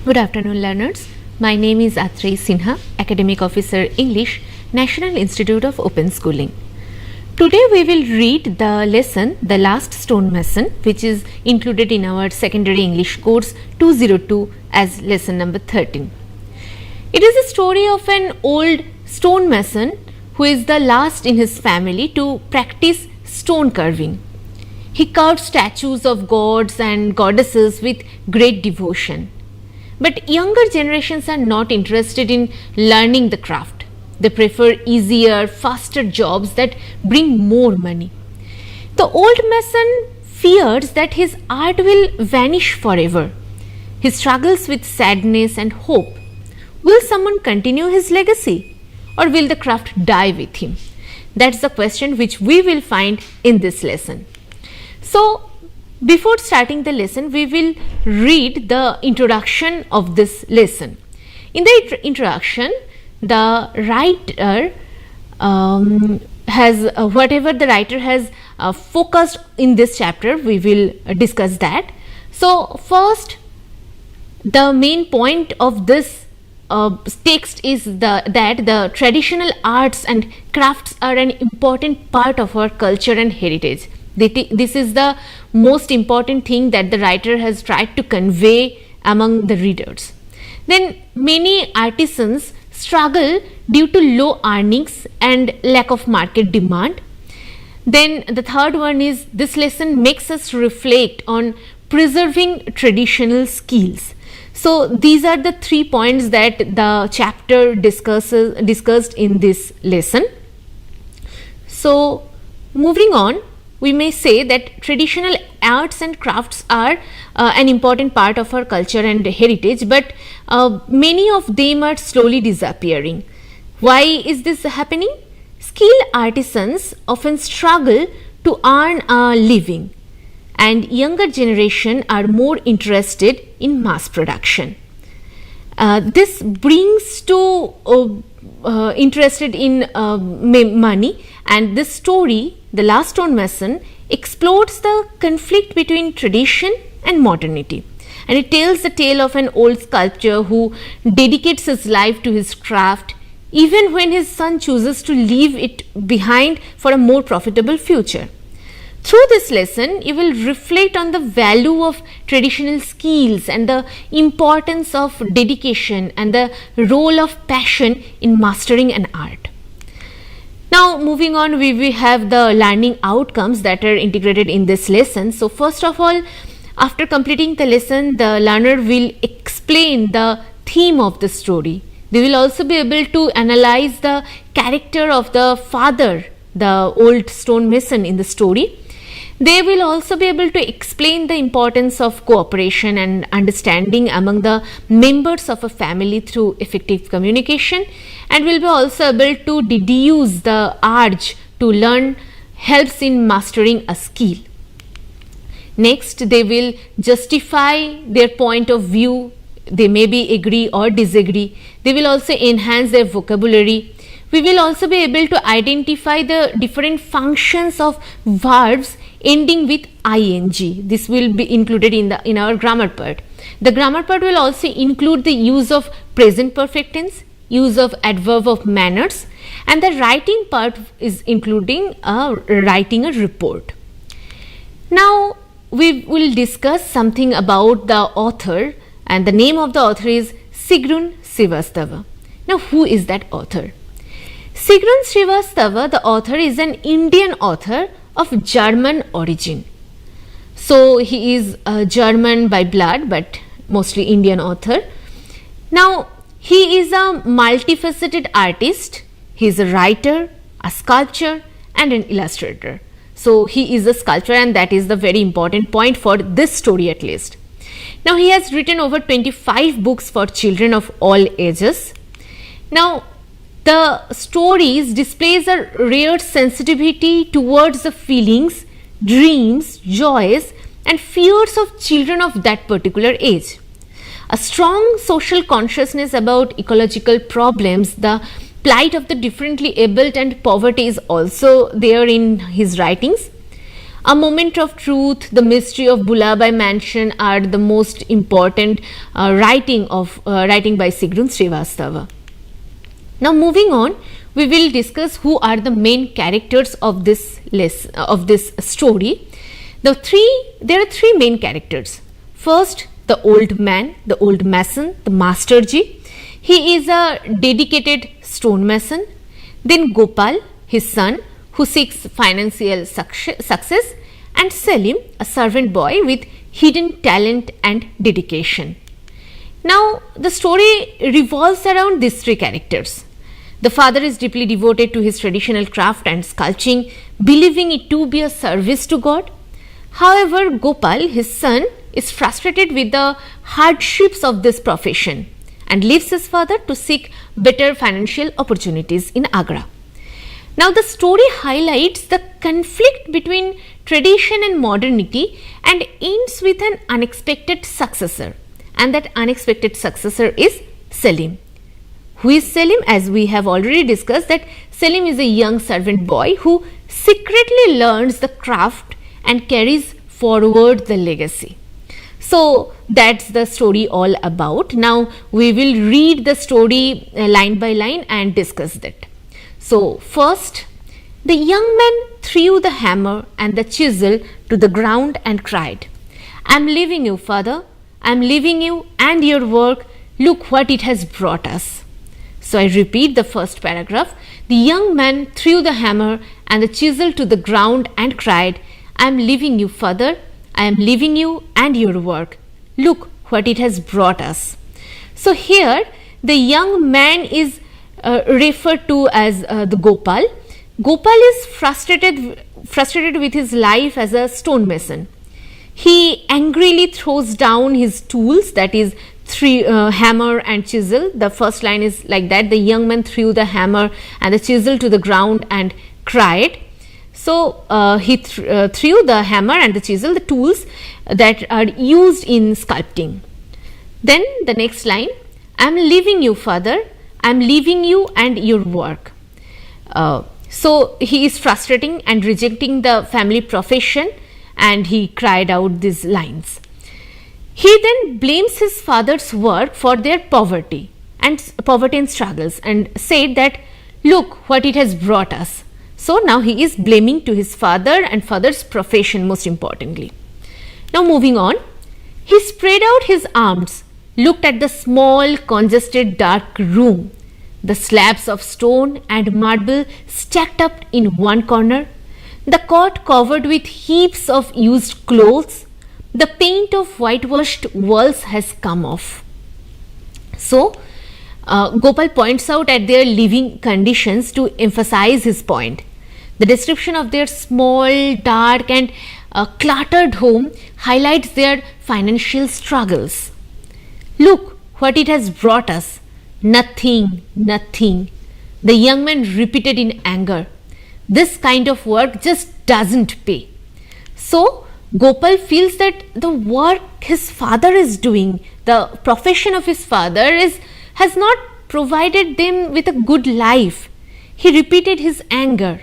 Good afternoon, learners. My name is Atrey Sinha, Academic Officer English, National Institute of Open Schooling. Today we will read the lesson The Last Stonemason, which is included in our Secondary English course 202 as lesson number 13. It is a story of an old stonemason who is the last in his family to practice stone carving. He carved statues of gods and goddesses with great devotion. But younger generations are not interested in learning the craft. They prefer easier, faster jobs that bring more money. The old mason fears that his art will vanish forever. He struggles with sadness and hope. Will someone continue his legacy, or will the craft die with him? That's the question which we will find in this lesson. So, before starting the lesson, we will read the introduction of this lesson. In the introduction, the writer has whatever the writer has focused in this chapter, we will discuss that. So, first, the main point of this text is that the traditional arts and crafts are an important part of our culture and heritage. This is the most important thing that the writer has tried to convey among the readers. Then many artisans struggle due to low earnings and lack of market demand. Then the third one is this lesson makes us reflect on preserving traditional skills. So these are the 3 points that the chapter discussed in this lesson. So moving on, we may say that traditional arts and crafts are an important part of our culture and heritage, but many of them are slowly disappearing. Why is this happening? Skilled artisans often struggle to earn a living, and younger generation are more interested in mass production. This brings to interested in money, and this story, The Last Stonemason, explores the conflict between tradition and modernity, and it tells the tale of an old sculptor who dedicates his life to his craft even when his son chooses to leave it behind for a more profitable future. Through this lesson, you will reflect on the value of traditional skills and the importance of dedication and the role of passion in mastering an art. Now, moving on, we have the learning outcomes that are integrated in this lesson. So, first of all, after completing the lesson, the learner will explain the theme of the story. They will also be able to analyze the character of the father, the old stonemason in the story. They will also be able to explain the importance of cooperation and understanding among the members of a family through effective communication, and will be also able to deduce the urge to learn helps in mastering a skill. Next, they will justify their point of view. They may be agree or disagree. They will also enhance their vocabulary. We will also be able to identify the different functions of verbs ending with ing. This will be included in our grammar part. The grammar part will also include the use of present perfect tense, use of adverb of manners, and the writing part is including writing a report. Now we will discuss something about the author, and the name of the author is Sigrun Srivastava. Now, who is that author? Sigrun Srivastava, the author, is an Indian author of German origin. So he is German by blood, but mostly Indian author. Now he is a multifaceted artist. He is a writer, a sculptor, and an illustrator. So he is a sculptor, and that is the very important point for this story at least. Now he has written over 25 books for children of all ages. Now the stories displays a rare sensitivity towards the feelings, dreams, joys, and fears of children of that particular age. A strong social consciousness about ecological problems, the plight of the differently abled, and poverty is also there in his writings. A Moment of Truth, The Mystery of Bulabai Mansion are the most important writing by Sigrun Srivastava. Now moving on, we will discuss who are the main characters of this story. There are three main characters. First, the old man, the old mason, the Masterji. He is a dedicated stonemason. Then Gopal, his son, who seeks financial success, and Selim, a servant boy with hidden talent and dedication. Now, the story revolves around these three characters. The father is deeply devoted to his traditional craft and sculpting, believing it to be a service to God. However, Gopal, his son, is frustrated with the hardships of this profession and leaves his father to seek better financial opportunities in Agra. Now, the story highlights the conflict between tradition and modernity and ends with an unexpected successor, and that unexpected successor is Selim. Who is Selim? As we have already discussed, that Selim is a young servant boy who secretly learns the craft and carries forward the legacy. So that's the story all about. Now we will read the story line by line and discuss that. So first, the young man threw the hammer and the chisel to the ground and cried, "I am leaving you, father. I am leaving you and your work. Look what it has brought us." So I repeat the first paragraph. The young man threw the hammer and the chisel to the ground and cried, "I am leaving you, father. I am leaving you and your work. Look what it has brought us." So here the young man is referred to as the Gopal. Gopal is frustrated with his life as a stonemason. He angrily throws down his tools, that is hammer and chisel. The first line is like that: the young man threw the hammer and the chisel to the ground and cried. So he threw the hammer and the chisel, the tools that are used in sculpting. Then the next line: "I am leaving you, father. I am leaving you and your work." So he is frustrating and rejecting the family profession, and he cried out these lines. He then blames his father's work for their poverty and struggles, and said that, "Look what it has brought us." So now he is blaming to his father and father's profession most importantly. Now moving on, he spread out his arms, looked at the small, congested, dark room, the slabs of stone and marble stacked up in one corner, the cot covered with heaps of used clothes. The paint of whitewashed walls has come off. So Gopal points out at their living conditions to emphasize his point. The description of their small, dark and cluttered home highlights their financial struggles. "Look what it has brought us. Nothing, nothing," the young man repeated in anger. "This kind of work just doesn't pay." So Gopal feels that the work his father is doing, the profession of his father has not provided them with a good life. He repeated his anger.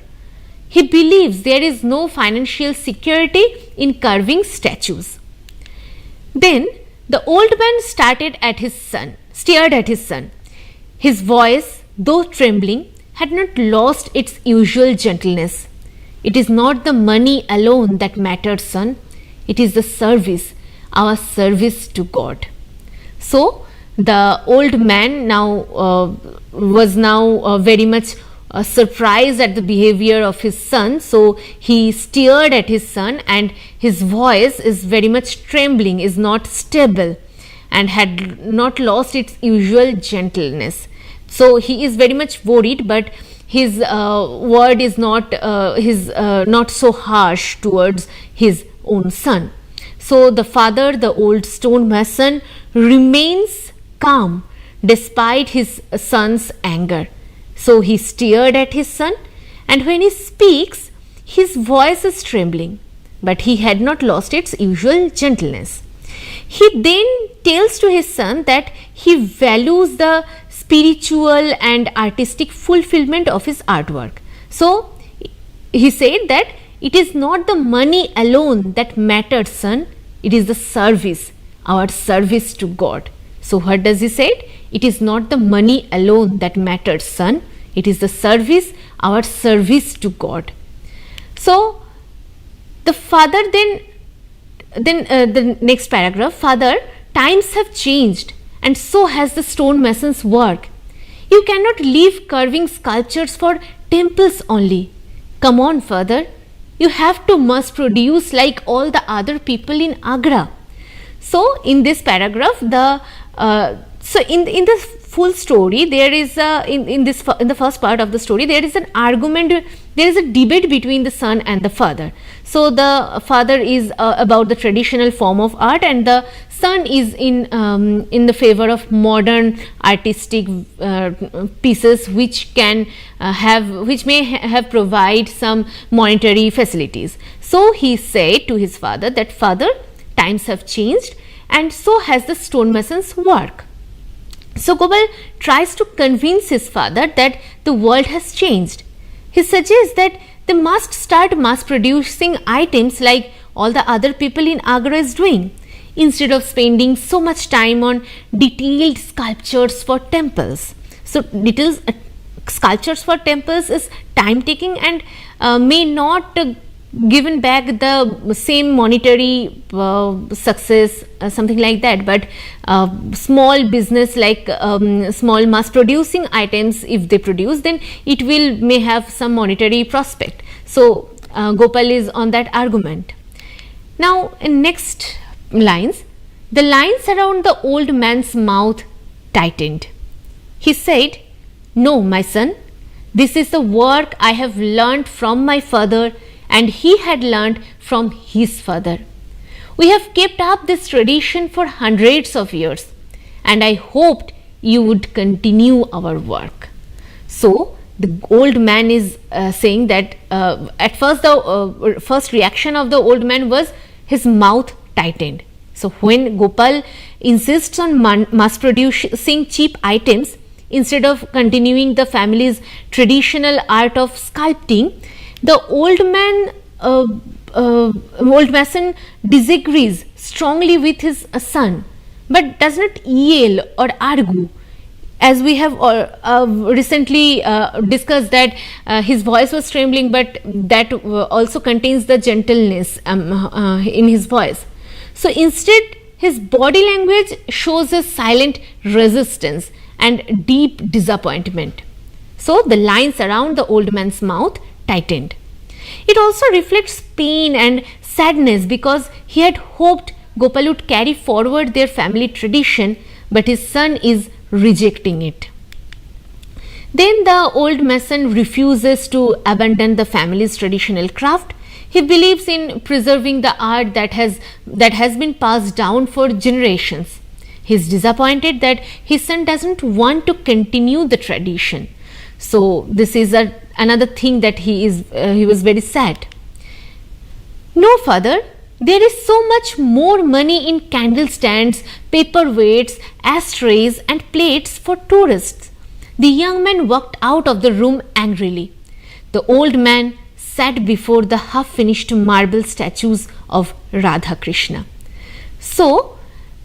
He believes there is no financial security in carving statues. Then the old man stared at his son. His voice, though trembling, had not lost its usual gentleness. "It is not the money alone that matters, son. It is the service, our service to God." So the old man was very much surprised at the behavior of his son. So he stared at his son, and his voice is very much trembling, is not stable, and had not lost its usual gentleness. So he is very much worried, but his word is not so harsh towards his own son. So the father, the old stonemason, remains calm despite his son's anger. So he stared at his son, and when he speaks, his voice is trembling, but he had not lost its usual gentleness. He then tells to his son that he values the spiritual and artistic fulfillment of his artwork. So he said that it is not the money alone that matters, son, it is the service, our service to God. So what does he say? It is not the money alone that matters, son, it is the service, our service to God. So the father then the next paragraph, father, times have changed and so has the stonemason's work. You cannot leave carving sculptures for temples only. Come on, father, you have to mass produce like all the other people in Agra. So in this paragraph, the in the full story, there is in the first part of the story, there is an argument, there is a debate between the son and the father. So the father is about the traditional form of art, and the son is in the favor of modern artistic pieces which can which may have provide some monetary facilities. So he said to his father that, father, times have changed and so has the stonemason's work. So Gopal tries to convince his father that the world has changed. He suggests that they must start mass producing items like all the other people in Agra is doing, instead of spending so much time on detailed sculptures for temples. So details sculptures for temples is time taking and may not given back the same monetary success, something like that, but small business like small mass producing items, if they produce, then it will may have some monetary prospect. So Gopal is on that argument. Now in next lines, the lines around the old man's mouth tightened. He said, no, my son, this is the work I have learnt from my father and he had learnt from his father. We have kept up this tradition for hundreds of years and I hoped you would continue our work. So the old man is saying that at first the first reaction of the old man was his mouth tightened. So when Gopal insists on mass producing cheap items instead of continuing the family's traditional art of sculpting, the old mason disagrees strongly with his son, but does not yell or argue. As we have recently discussed that his voice was trembling, but that also contains the gentleness in his voice. So instead, his body language shows a silent resistance and deep disappointment. So the lines around the old man's mouth tightened. It also reflects pain and sadness because he had hoped Gopal would carry forward their family tradition, but his son is rejecting it. Then the old mason refuses to abandon the family's traditional craft. He believes in preserving the art that has been passed down for generations. He is disappointed that his son doesn't want to continue the tradition. So this is another thing that he was very sad. No, father, there is so much more money in candle stands, paperweights, ashtrays and plates for tourists. The young man walked out of the room angrily. The old man sat before the half-finished marble statues of Radha Krishna. So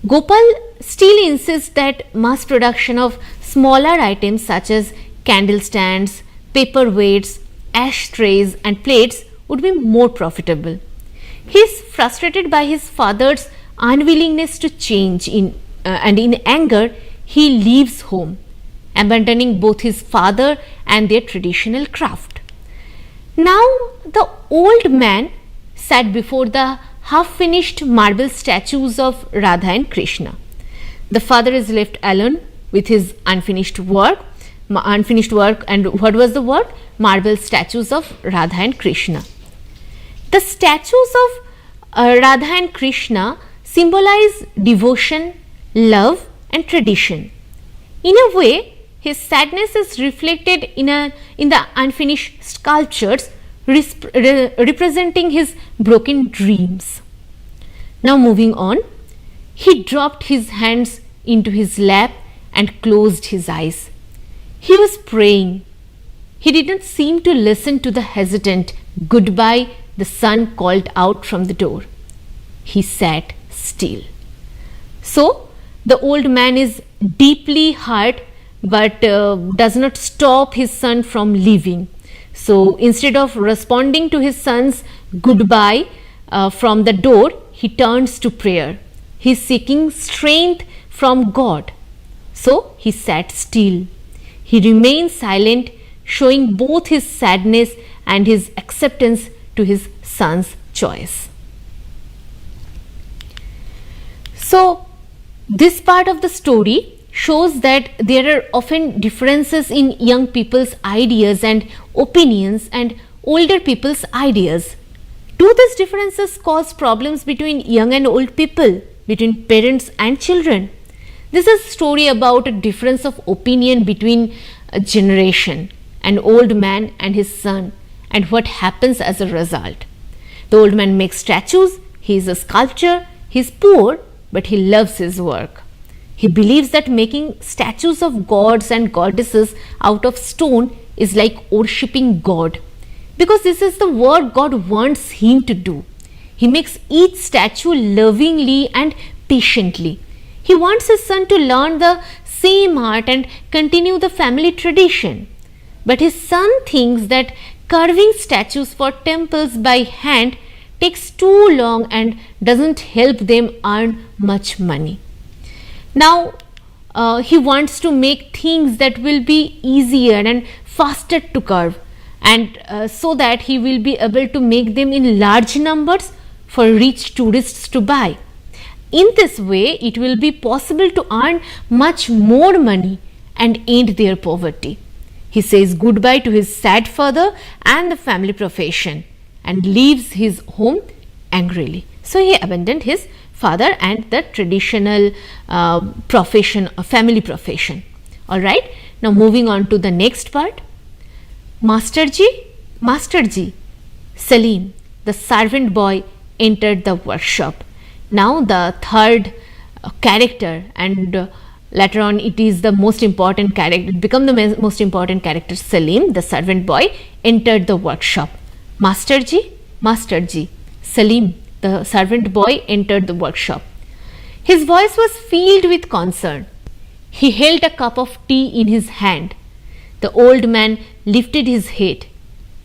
Gopal still insists that mass production of smaller items such as candle stands, paperweights, ashtrays and plates would be more profitable. He is frustrated by his father's unwillingness to change and in anger he leaves home, abandoning both his father and their traditional craft. Now the old man sat before the half-finished marble statues of Radha and Krishna. The father is left alone with his unfinished work, and what was the work? Marble statues of Radha and Krishna. The statues of Radha and Krishna symbolize devotion, love and tradition. In a way, his sadness is reflected in the unfinished sculptures representing his broken dreams. Now moving on, he dropped his hands into his lap and closed his eyes. He was praying. He didn't seem to listen to the hesitant goodbye the son called out from the door. He sat still. So the old man is deeply hurt, but does not stop his son from leaving. So instead of responding to his son's goodbye from the door, he turns to prayer. He is seeking strength from God. So he sat still. He remained silent, showing both his sadness and his acceptance to his son's choice. So this part of the story shows that there are often differences in young people's ideas and opinions and older people's ideas. Do these differences cause problems between young and old people, between parents and children? This is a story about a difference of opinion between a generation, an old man and his son, and what happens as a result. The old man makes statues, he is a sculptor, he is poor, but he loves his work. He believes that making statues of gods and goddesses out of stone is like worshipping God, because this is the work God wants him to do. He makes each statue lovingly and patiently. He wants his son to learn the same art and continue the family tradition. But his son thinks that carving statues for temples by hand takes too long and doesn't help them earn much money. Now, he wants to make things that will be easier and faster to carve, and so that he will be able to make them in large numbers for rich tourists to buy. In this way, it will be possible to earn much more money and end their poverty. He says goodbye to his sad father and the family profession and leaves his home angrily. So he abandoned his father and the traditional family profession. Alright, now moving on to the next part. Masterji, Salim, the servant boy, entered the workshop. Now the third character, and later on it is the most important character, become the most important character, Salim, the servant boy, entered the workshop. Masterji, Salim, the servant boy, entered the workshop. His voice was filled with concern. He held a cup of tea in his hand. The old man lifted his head.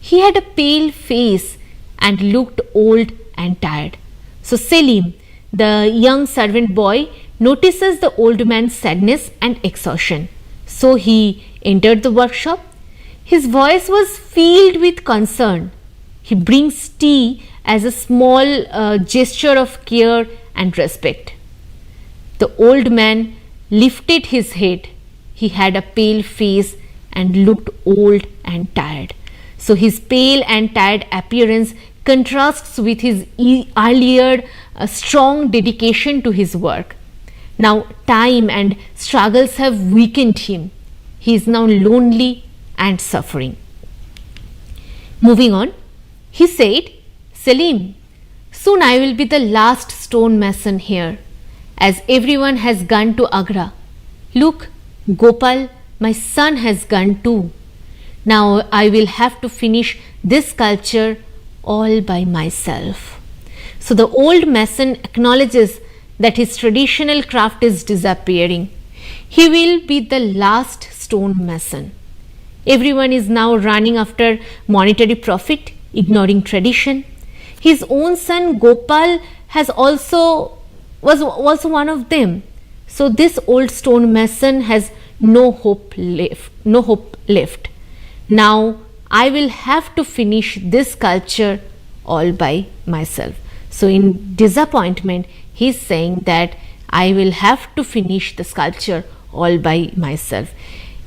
He had a pale face and looked old and tired. So Salim, the young servant boy, notices the old man's sadness and exhaustion. So he entered the workshop. His voice was filled with concern. He brings tea as a small gesture of care and respect. The old man lifted his head. He had a pale face and looked old and tired. So his pale and tired appearance contrasts with his earlier strong dedication to his work. Now time and struggles have weakened him. He is now lonely and suffering. Moving on, he said, Salim, soon I will be the last stone mason here, as everyone has gone to Agra. Look, Gopal, my son, has gone too. Now I will have to finish this sculpture all by myself. So the old mason acknowledges that his traditional craft is disappearing. He will be the last stone mason. Everyone is now running after monetary profit, ignoring tradition. His own son Gopal was also one of them. So this old stone mason has no hope left. Now I will have to finish this sculpture all by myself. So in disappointment, he is saying that I will have to finish the sculpture all by myself.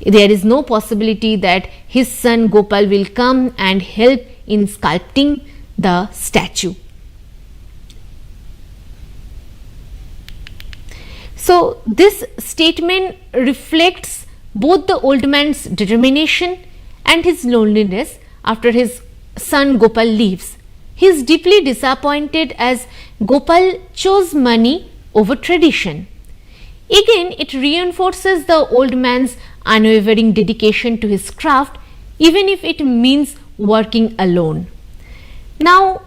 There is no possibility that his son Gopal will come and help in sculpting the statue. So this statement reflects both the old man's determination and his loneliness after his son Gopal leaves. He is deeply disappointed as Gopal chose money over tradition. Again, it reinforces the old man's unwavering dedication to his craft, even if it means working alone. Now,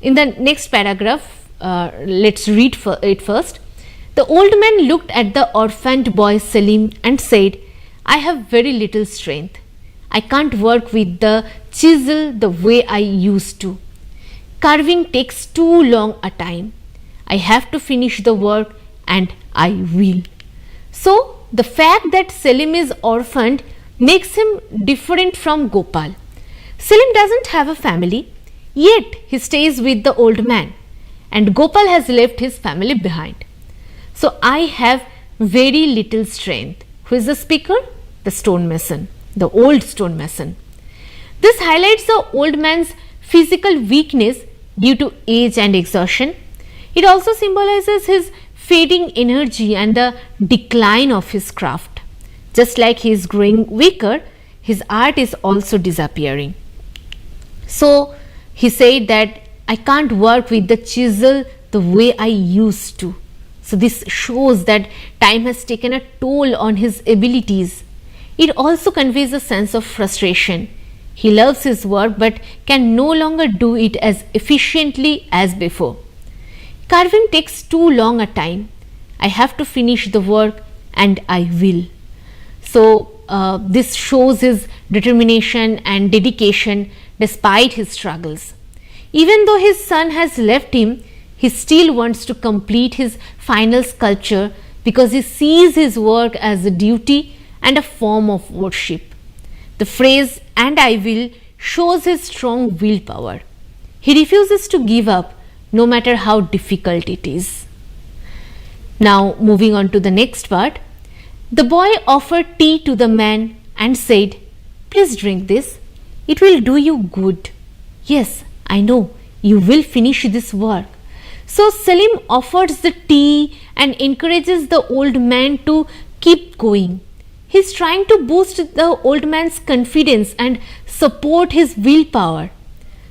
in the next paragraph, let's read it first. The old man looked at the orphaned boy Selim and said, I have very little strength. I can't work with the chisel the way I used to. Carving takes too long a time. I have to finish the work and I will. So, the fact that Selim is orphaned makes him different from Gopal. Selim doesn't have a family, yet he stays with the old man, and Gopal has left his family behind. So, I have very little strength. Who is the speaker? The stonemason, the old stonemason. This highlights the old man's physical weakness due to age and exhaustion. It also symbolizes his fading energy and the decline of his craft. Just like he is growing weaker, his art is also disappearing. So he said that I can't work with the chisel the way I used to. So this shows that time has taken a toll on his abilities. It also conveys a sense of frustration. He loves his work but can no longer do it as efficiently as before. Carving takes too long a time. I have to finish the work and I will. So this shows his determination and dedication despite his struggles. Even though his son has left him, he still wants to complete his final sculpture because he sees his work as a duty and a form of worship. The phrase and I will shows his strong willpower. He refuses to give up no matter how difficult it is. Now moving on to the next part. The boy offered tea to the man and said, please drink this. It will do you good. Yes, I know, you will finish this work. So Selim offers the tea and encourages the old man to keep going. He is trying to boost the old man's confidence and support his willpower.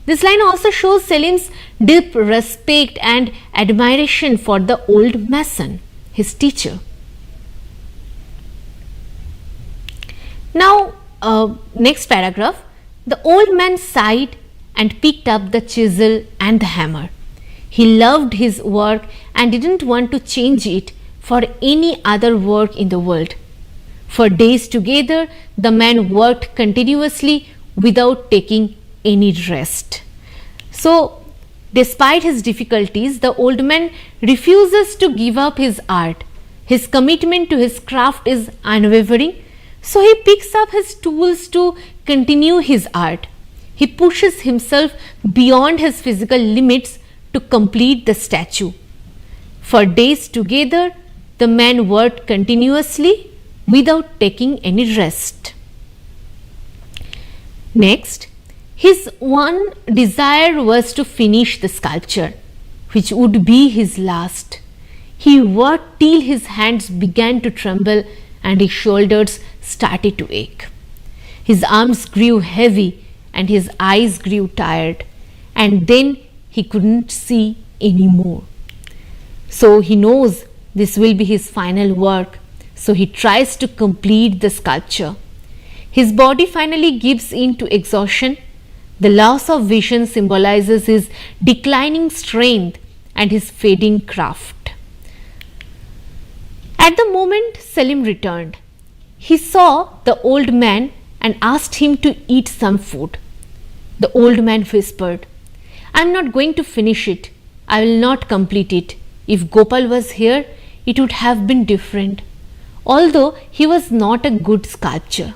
This line also shows Selim's deep respect and admiration for the old mason, his teacher. Now, next paragraph. The old man sighed and picked up the chisel and the hammer. He loved his work and didn't want to change it for any other work in the world. For days together, the man worked continuously without taking any rest. So, despite his difficulties, the old man refuses to give up his art. His commitment to his craft is unwavering. So, he picks up his tools to continue his art. He pushes himself beyond his physical limits to complete the statue. For days together, the man worked continuously without taking any rest. Next, his one desire was to finish the sculpture, which would be his last. He worked till his hands began to tremble and his shoulders started to ache. His arms grew heavy and his eyes grew tired, and then he couldn't see anymore. So he knows this will be his final work, so he tries to complete the sculpture. His body finally gives in to exhaustion. The loss of vision symbolizes his declining strength and his fading craft. At the moment Selim returned, he saw the old man and asked him to eat some food. The old man whispered, I am not going to finish it. I will not complete it. If Gopal was here, it would have been different. Although he was not a good sculptor.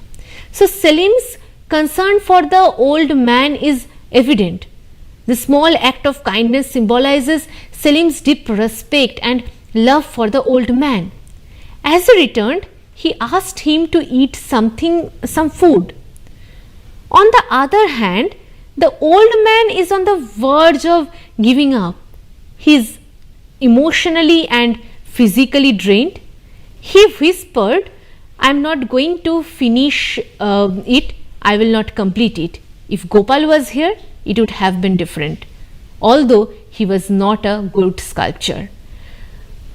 So Selim's concern for the old man is evident. The small act of kindness symbolizes Selim's deep respect and love for the old man. As he returned, he asked him to eat some food. On the other hand, the old man is on the verge of giving up. He is emotionally and physically drained. He whispered, I am not going to finish it. I will not complete it. If Gopal was here, it would have been different. Although he was not a good sculptor.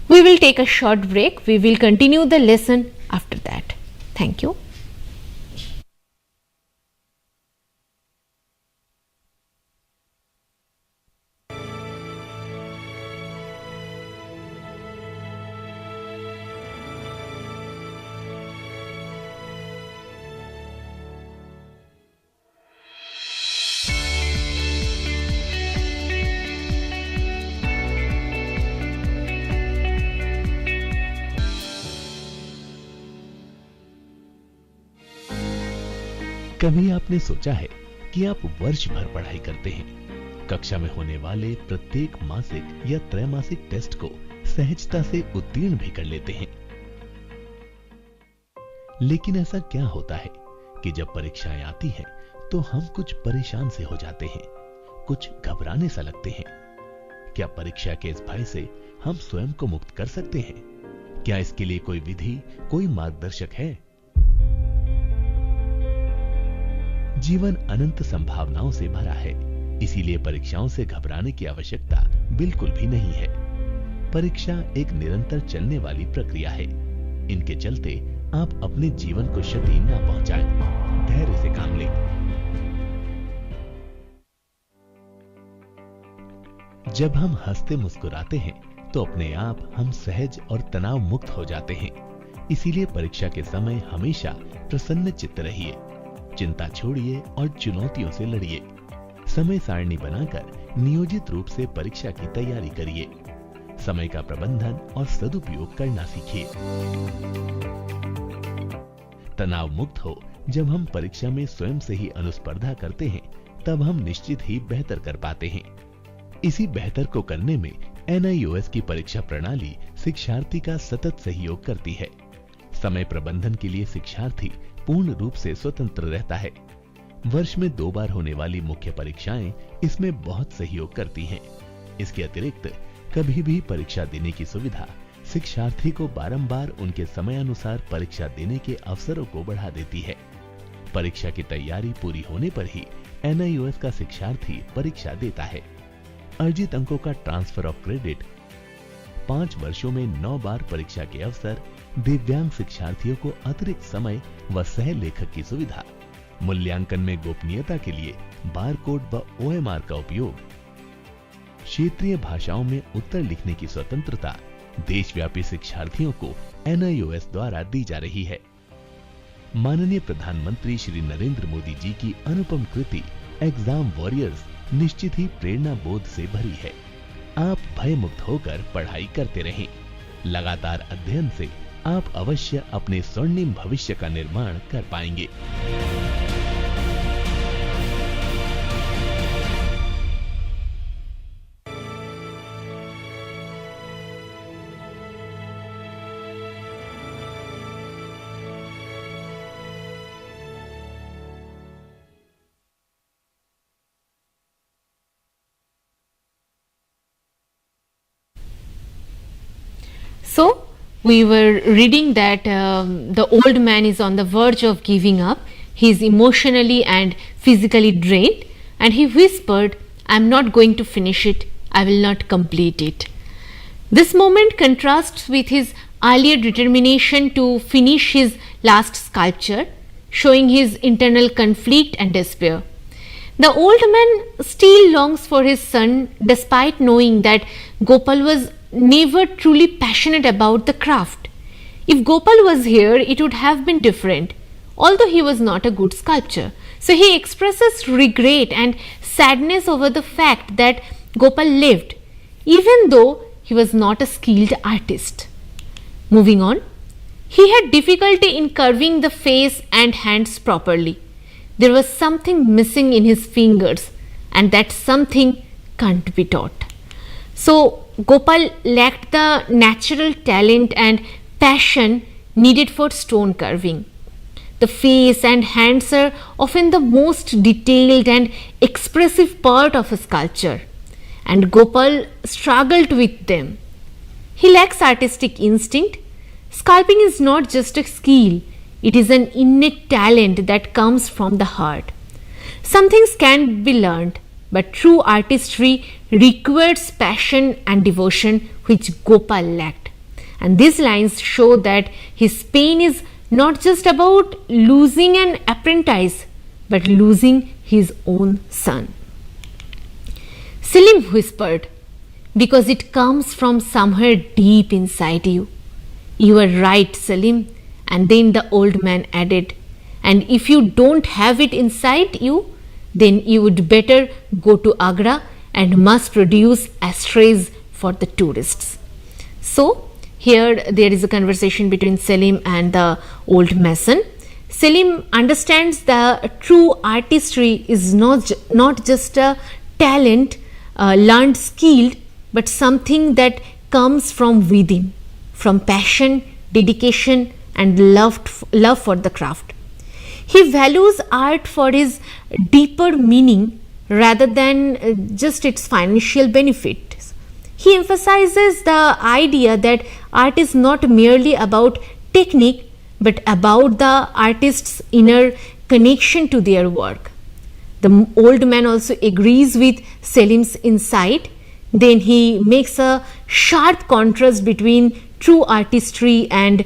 We will take a short break. We will continue the lesson after that. Thank you. कभी आपने सोचा है कि आप वर्ष भर पढ़ाई करते हैं, कक्षा में होने वाले प्रत्येक मासिक या त्रैमासिक टेस्ट को सहजता से उत्तीर्ण भी कर लेते हैं, लेकिन ऐसा क्या होता है कि जब परीक्षाएं आती हैं तो हम कुछ परेशान से हो जाते हैं, कुछ घबराने सा लगते हैं। क्या परीक्षा के इस भय से हम स्वयं को मुक्त कर सकते हैं? क्या इसके लिए कोई विधि, कोई मार्गदर्शक है? जीवन अनंत संभावनाओं से भरा है, इसीलिए परीक्षाओं से घबराने की आवश्यकता बिल्कुल भी नहीं है। परीक्षा एक निरंतर चलने वाली प्रक्रिया है। इनके चलते आप अपने जीवन को क्षति न पहुंचाएं, धैर्य से काम लें। जब हम हंसते मुस्कुराते हैं तो अपने आप हम सहज और तनाव मुक्त हो जाते हैं। इसीलिए परीक्षा के समय हमेशा प्रसन्न चित्त रहिए, चिंता छोड़िए और चुनौतियों से लड़िए। समय सारणी बनाकर नियोजित रूप से परीक्षा की तैयारी करिए। समय का प्रबंधन और सदुपयोग करना सीखिए। तनाव मुक्त हो जब हम परीक्षा में स्वयं से ही अनुस्पर्धा करते हैं, तब हम निश्चित ही बेहतर कर पाते हैं। इसी बेहतर को करने में NIOS की परीक्षा प्रणाली शिक्षार्थी का सतत सहयोग करती है। समय प्रबंधन के लिए शिक्षार्थी पूर्ण रूप से स्वतंत्र रहता है। वर्ष में 2 बार होने वाली मुख्य परीक्षाएं इसमें बहुत सहयोग करती हैं। इसके अतिरिक्त कभी भी परीक्षा देने की सुविधा शिक्षार्थी को बारंबार उनके समयानुसार परीक्षा देने के अवसरों को बढ़ा देती है। परीक्षा की तैयारी पूरी होने पर ही NIOS का शिक्षार्थी परीक्षा देता है। अर्जित अंकों का ट्रांसफर ऑफ क्रेडिट, 5 वर्षों में 9 बार परीक्षा के अवसर, दिव्यांग शिक्षार्थियों को अतिरिक्त समय व सह लेखक की सुविधा, मूल्यांकन में गोपनीयता के लिए बारकोड व OMR का उपयोग, क्षेत्रीय भाषाओं में उत्तर लिखने की स्वतंत्रता देशव्यापी शिक्षार्थियों को NIOS द्वारा दी जा रही है। माननीय प्रधानमंत्री श्री नरेंद्र मोदी जी की अनुपम कृति एग्जाम वॉरियर्स निश्चित ही प्रेरणा बोध से भरी है। आप भय मुक्त होकर पढ़ाई करते रहें। लगातार अध्ययन से आप अवश्य अपने स्वर्णिम भविष्य का निर्माण कर पाएंगे। So, we were reading that the old man is on the verge of giving up. He is emotionally and physically drained, and he whispered, "I'm not going to finish it. I will not complete it." This moment contrasts with his earlier determination to finish his last sculpture, showing his internal conflict and despair. The old man still longs for his son despite knowing that Gopal was never truly passionate about the craft. If Gopal was here, it would have been different, although he was not a good sculptor. So he expresses regret and sadness over the fact that Gopal left, even though he was not a skilled artist. Moving on, he had difficulty in curving the face and hands properly. There was something missing in his fingers, and that something can't be taught. So Gopal lacked the natural talent and passion needed for stone carving. The face and hands are often the most detailed and expressive part of a sculpture, and Gopal struggled with them. He lacks artistic instinct. Sculpting is not just a skill, it is an innate talent that comes from the heart. Some things can be learned, but true artistry requires passion and devotion, which Gopal lacked. And these lines show that his pain is not just about losing an apprentice, but losing his own son. Selim whispered, "Because it comes from somewhere deep inside you." "You are right, Selim." And then the old man added, "And if you don't have it inside you, then you would better go to Agra and mass produce ashtrays for the tourists." So here there is a conversation between Selim and the old mason. Selim understands the true artistry is not just a talent learned skilled, but something that comes from within, from passion, dedication, and love for the craft. He values art for its deeper meaning rather than just its financial benefits. He emphasizes the idea that art is not merely about technique but about the artist's inner connection to their work. The old man also agrees with Selim's insight. Then he makes a sharp contrast between true artistry and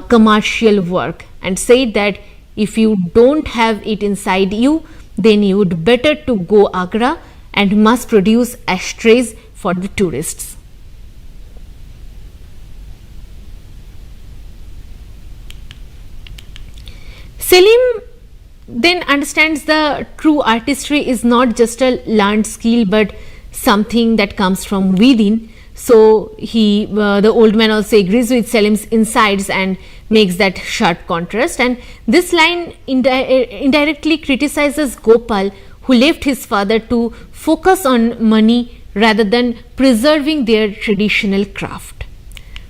commercial work and said that if you don't have it inside you, then you would better to go Agra and mass produce ashtrays for the tourists. Selim then understands the true artistry is not just a learned skill but something that comes from within. So the old man also agrees with Selim's insights and makes that sharp contrast. And this line indirectly criticizes Gopal, who left his father to focus on money rather than preserving their traditional craft.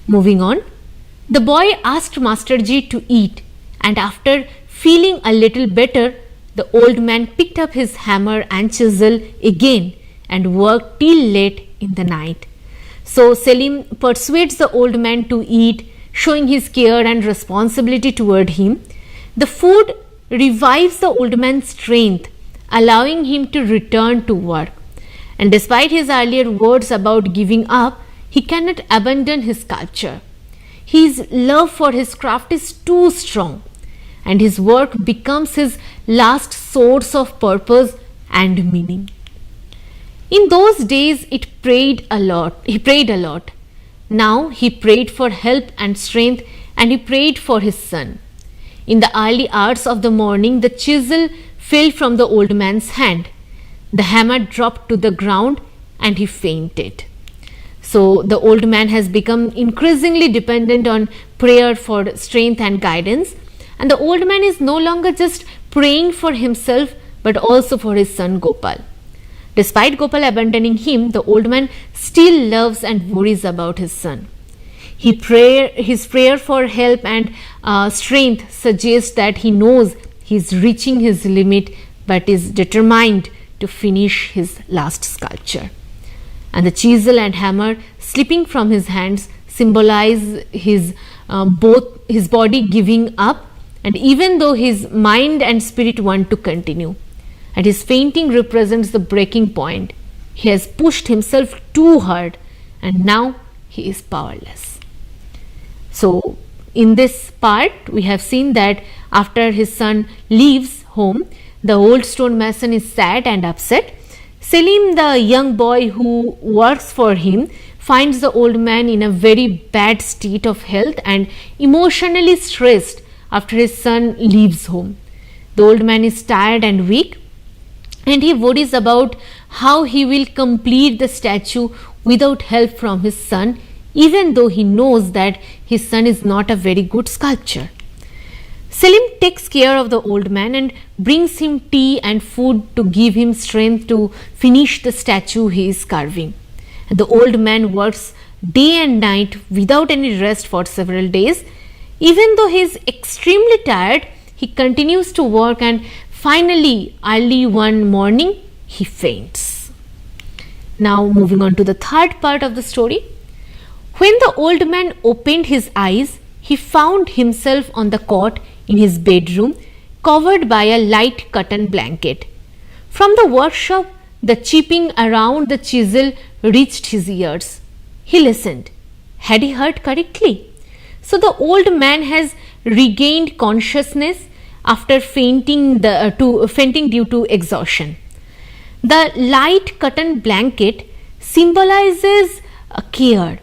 Moving on, the boy asked Masterji to eat, and after feeling a little better, the old man picked up his hammer and chisel again and worked till late in the night. So Selim persuades the old man to eat, showing his care and responsibility toward him. The food revives the old man's strength, allowing him to return to work. And despite his earlier words about giving up, he cannot abandon his sculpture. His love for his craft is too strong, and his work becomes his last source of purpose and meaning. In those days, he prayed a lot. Now he prayed for help and strength, and he prayed for his son. In the early hours of the morning, the chisel fell from the old man's hand. The hammer dropped to the ground, and he fainted. So the old man has become increasingly dependent on prayer for strength and guidance. And the old man is no longer just praying for himself, but also for his son Gopal. Despite Gopal abandoning him, the old man still loves and worries about his son. His prayer for help and strength suggests that he knows he is reaching his limit, but is determined to finish his last sculpture. And the chisel and hammer slipping from his hands symbolize both his body giving up, and even though his mind and spirit want to continue. And his fainting represents the breaking point. He has pushed himself too hard, and now he is powerless. So in this part, we have seen that after his son leaves home, the old stone mason is sad and upset. Selim, the young boy who works for him, finds the old man in a very bad state of health and emotionally stressed after his son leaves home. The old man is tired and weak, and he worries about how he will complete the statue without help from his son, even though he knows that his son is not a very good sculptor. Selim takes care of the old man and brings him tea and food to give him strength to finish the statue he is carving. And the old man works day and night without any rest for several days. Even though he is extremely tired, he continues to work, and finally, early one morning, he faints. Now, moving on to the third part of the story. When the old man opened his eyes, he found himself on the cot in his bedroom, covered by a light cotton blanket. From the workshop, the chipping around the chisel reached his ears. He listened. Had he heard correctly? So the old man has regained consciousness after fainting due to exhaustion. The light cotton blanket symbolizes care,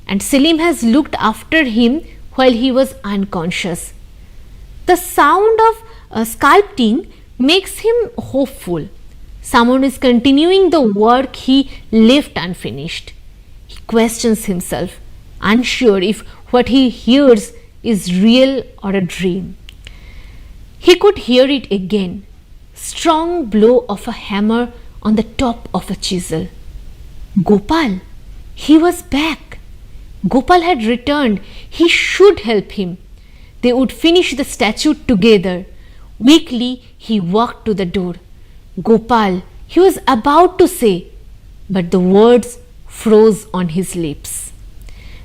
and Selim has looked after him while he was unconscious. The sound of sculpting makes him hopeful. Someone is continuing the work he left unfinished. He questions himself, unsure if what he hears is real or a dream. He could hear it again, strong blow of a hammer on the top of a chisel. Gopal, he was back. Gopal had returned. He should help him. They would finish the statue together. Weakly, he walked to the door. Gopal, he was about to say, but the words froze on his lips.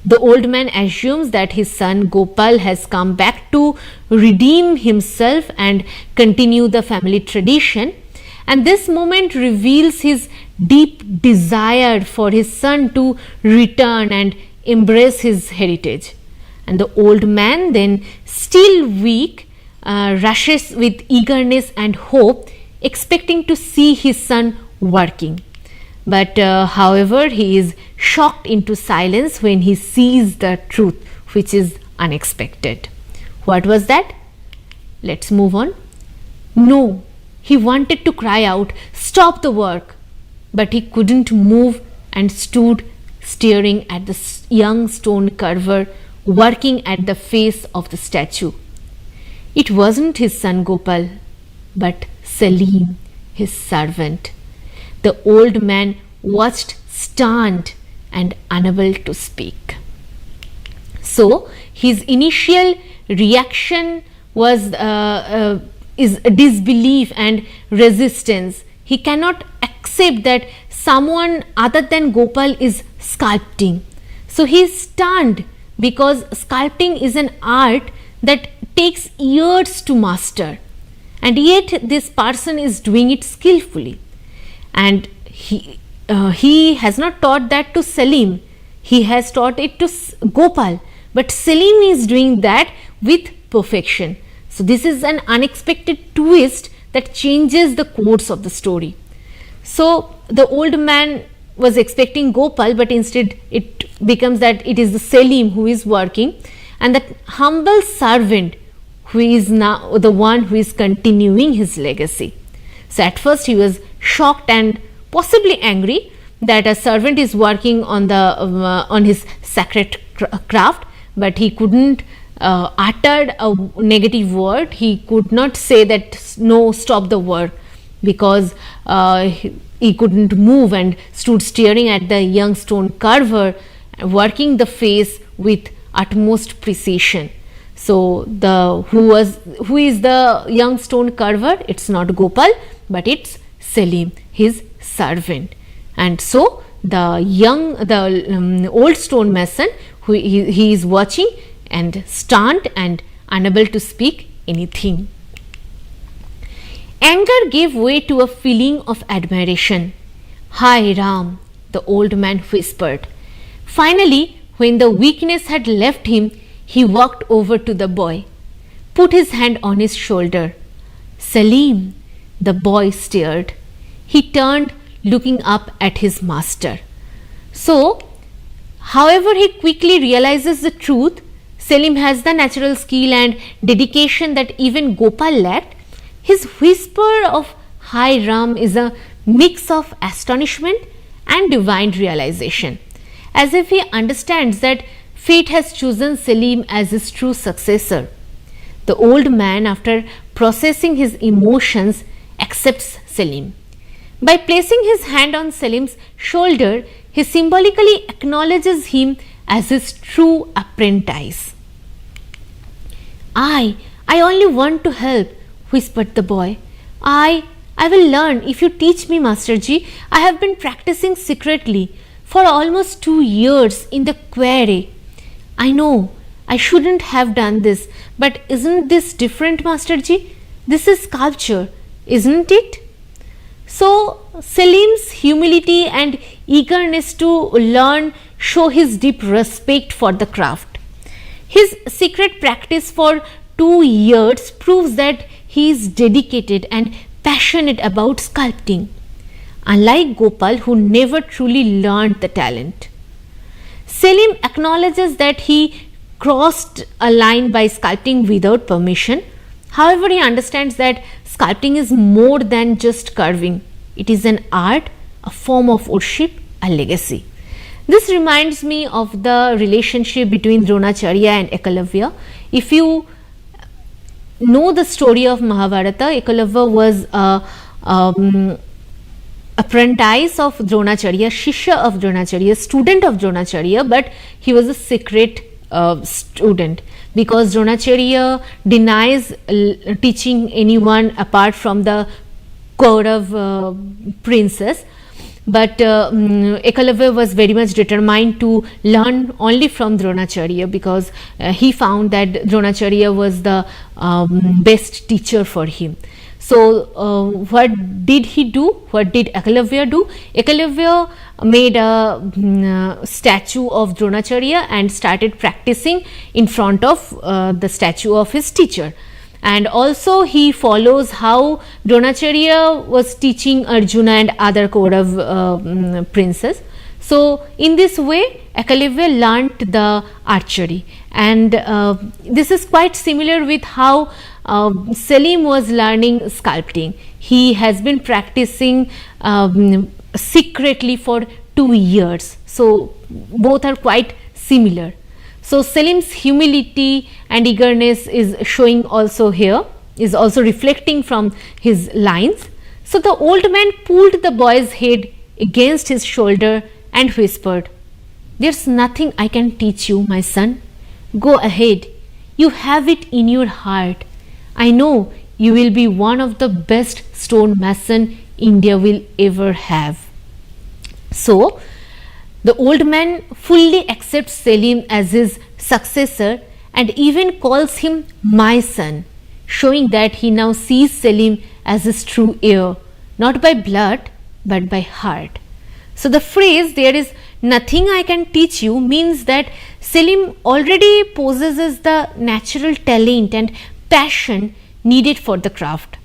The old man assumes that his son Gopal has come back to redeem himself and continue the family tradition, and this moment reveals his deep desire for his son to return and embrace his heritage. And the old man, then still weak, rushes with eagerness and hope, expecting to see his son working. But however, he is shocked into silence when he sees the truth, which is unexpected. What was that? Let's move on. No, he wanted to cry out, "Stop the work!" But he couldn't move and stood staring at the young stone carver working at the face of the statue. It wasn't his son Gopal, but Salim, his servant. The old man watched stunned and unable to speak. So his initial reaction was is disbelief and resistance. He cannot accept that someone other than Gopal is sculpting. So he is stunned because sculpting is an art that takes years to master, and yet this person is doing it skillfully. And he has not taught that to Salim, he has taught it to Gopal, but Salim is doing that with perfection. So this is an unexpected twist that changes the course of the story. So the old man was expecting Gopal, but instead it becomes that it is the Salim who is working, and that humble servant who is now the one who is continuing his legacy. So at first he was shocked and possibly angry that a servant is working on the on his sacred craft, but he couldn't utter a negative word. He could not say that no, stop the work, because he couldn't move and stood staring at the young stone carver working the face with utmost precision. So who is the young stone carver? It's not Gopal, but it's Salim, his servant. And so the old stone mason, who he is watching and stunned and unable to speak anything. Anger gave way to a feeling of admiration. "Hi Ram," the old man whispered. Finally, when the weakness had left him, he walked over to the boy, put his hand on his shoulder. "Salim," the boy stared. He turned, looking up at his master. So, however he quickly realizes the truth, Salim has the natural skill and dedication that even Gopal lacked. His whisper of "Hi Ram" is a mix of astonishment and divine realization, as if he understands that fate has chosen Salim as his true successor. The old man, after processing his emotions, accepts Salim. By placing his hand on Salim's shoulder, he symbolically acknowledges him as his true apprentice. I only want to help," whispered the boy. I will learn if you teach me, Masterji. I have been practicing secretly for almost 2 years in the quarry. I know I shouldn't have done this, but isn't this different, Masterji? This is sculpture, isn't it? So Salim's humility and eagerness to learn show his deep respect for the craft. His secret practice for 2 years proves that he is dedicated and passionate about sculpting, unlike Gopal, who never truly learned the talent. Salim acknowledges that he crossed a line by sculpting without permission. However, he understands that sculpting is more than just carving. It is an art, a form of worship, a legacy. This reminds me of the relationship between Dronacharya and Ekalavya. If you know the story of Mahabharata, Ekalavya was a apprentice of Dronacharya, Shishya of Dronacharya, student of Dronacharya, but he was a secret student, because Dronacharya denies teaching anyone apart from the Kaurav princess. But Ekalavya was very much determined to learn only from Dronacharya, because he found that Dronacharya was the best teacher for him. So what did he do? What did Ekalavya do? Ekalavya made a statue of Dronacharya and started practicing in front of the statue of his teacher. And also he follows how Dronacharya was teaching Arjuna and other Kaurav princes. So in this way Ekalavya learnt the archery, and this is quite similar with how Selim was learning sculpting. He has been practicing secretly for 2 years. So both are quite similar. So Selim's humility and eagerness is showing also here, is also reflecting from his lines. So the old man pulled the boy's head against his shoulder and whispered, "There's nothing I can teach you, my son. Go ahead. You have it in your heart. I know you will be one of the best stone mason India will ever have." So the old man fully accepts Selim as his successor and even calls him my son, showing that he now sees Selim as his true heir, not by blood but by heart. So the phrase "there is nothing I can teach you" means that Selim already possesses the natural talent and passion needed for the craft.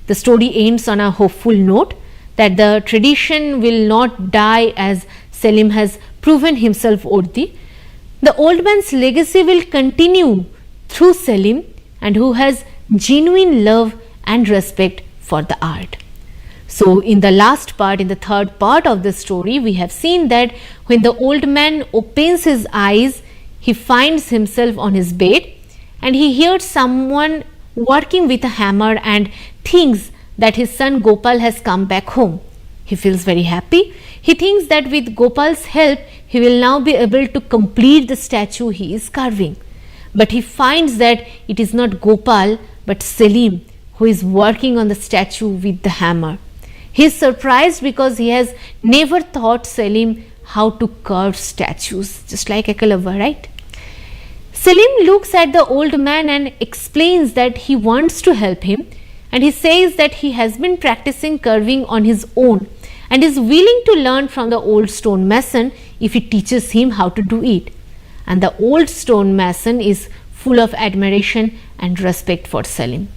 The story ends on a hopeful note that the tradition will not die, as Selim has proven himself worthy. The old man's legacy will continue through Selim, and who has genuine love and respect for the art. So in the last part, in the third part of the story, we have seen that when the old man opens his eyes, he finds himself on his bed and he hears someone working with a hammer and thinks that his son Gopal has come back home. He feels very happy. He thinks that with Gopal's help, he will now be able to complete the statue he is carving. But he finds that it is not Gopal but Selim who is working on the statue with the hammer. He is surprised because he has never taught Selim how to carve statues, just like Ekalavya, right? Selim looks at the old man and explains that he wants to help him, and he says that he has been practicing carving on his own and is willing to learn from the old stone mason if he teaches him how to do it. And the old stone mason is full of admiration and respect for Selim.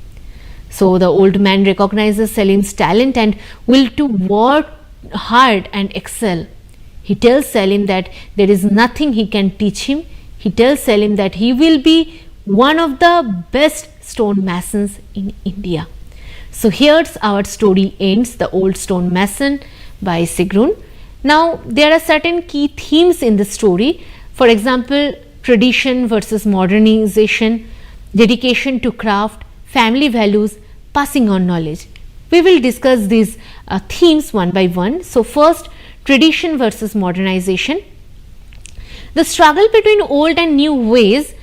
So the old man recognizes Selim's talent and will to work hard and excel. He tells Selim that there is nothing he can teach him. He tells Selim that he will be one of the best stone masons in India. So here's our story ends, The Old Stone Mason by Sigrun. Now there are certain key themes in the story. For example, tradition versus modernization, dedication to craft, family values, passing on knowledge. We will discuss these themes one by one. So first, tradition versus modernization. The struggle between old and new ways.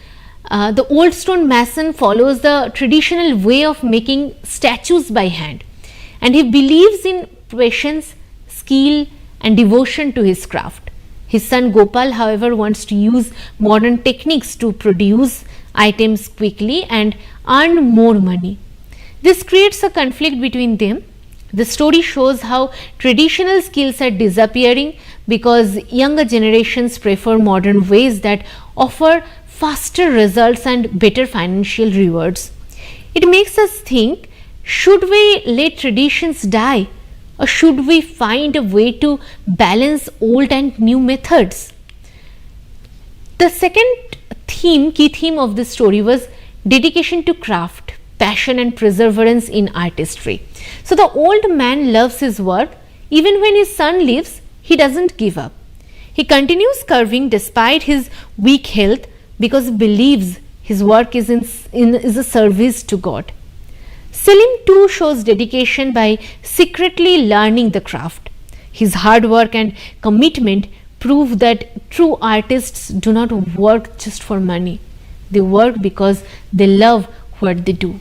The old stone mason follows the traditional way of making statues by hand, and he believes in patience, skill and devotion to his craft. His son Gopal, however, wants to use modern techniques to produce items quickly and earn more money. This creates a conflict between them. The story shows how traditional skills are disappearing because younger generations prefer modern ways that offer faster results and better financial rewards. It makes us think, should we let traditions die, or should we find a way to balance old and new methods? The second key theme of this story was dedication to craft, passion and perseverance in artistry. So the old man loves his work. Even when his son leaves, he doesn't give up. He continues carving despite his weak health because he believes His work is is a service to God. Selim too shows dedication by secretly learning the craft. His hard work and commitment prove that true artists do not work just for money. They work because they love what they do.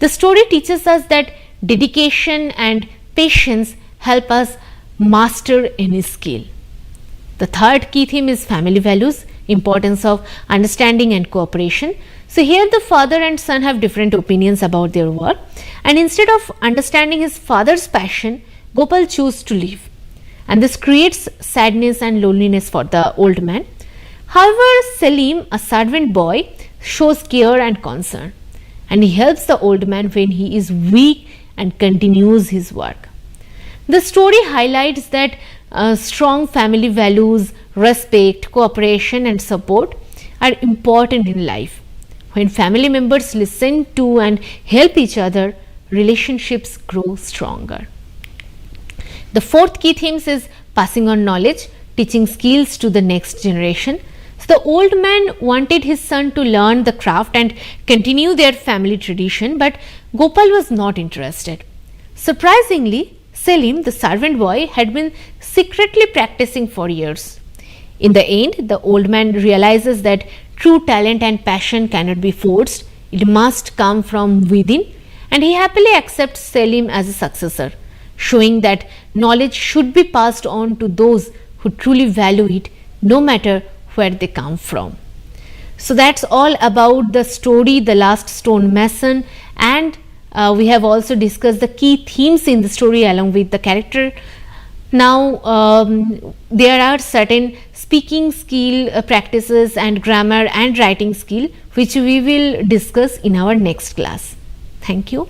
The story teaches us that dedication and patience help us master any skill. The third key theme is family values, importance of understanding and cooperation. So here the father and son have different opinions about their work, and instead of understanding his father's passion, Gopal chooses to leave. And this creates sadness and loneliness for the old man. However, Selim, a servant boy, shows care and concern, and he helps the old man when he is weak and continues his work. The story highlights that strong family values, respect, cooperation, and support are important in life. When family members listen to and help each other, relationships grow stronger. The fourth key theme is passing on knowledge, teaching skills to the next generation. So the old man wanted his son to learn the craft and continue their family tradition, but Gopal was not interested. Surprisingly, Selim, the servant boy, had been secretly practicing for years. In the end, the old man realizes that true talent and passion cannot be forced, it must come from within, and he happily accepts Selim as a successor, showing that knowledge should be passed on to those who truly value it, no matter where they come from. So that's all about the story, The Last Stone Mason, and we have also discussed the key themes in the story along with the character. Now, there are certain speaking skill practices and grammar and writing skill which we will discuss in our next class. Thank you.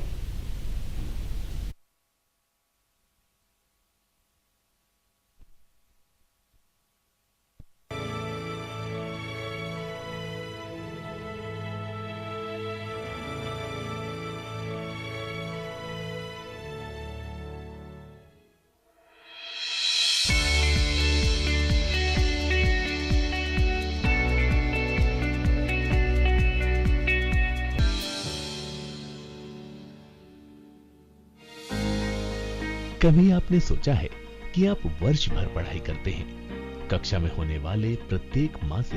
कभी आपने सोचा है कि आप वर्ष भर पढ़ाई करते हैं, कक्षा में होने वाले प्रत्येक मासिक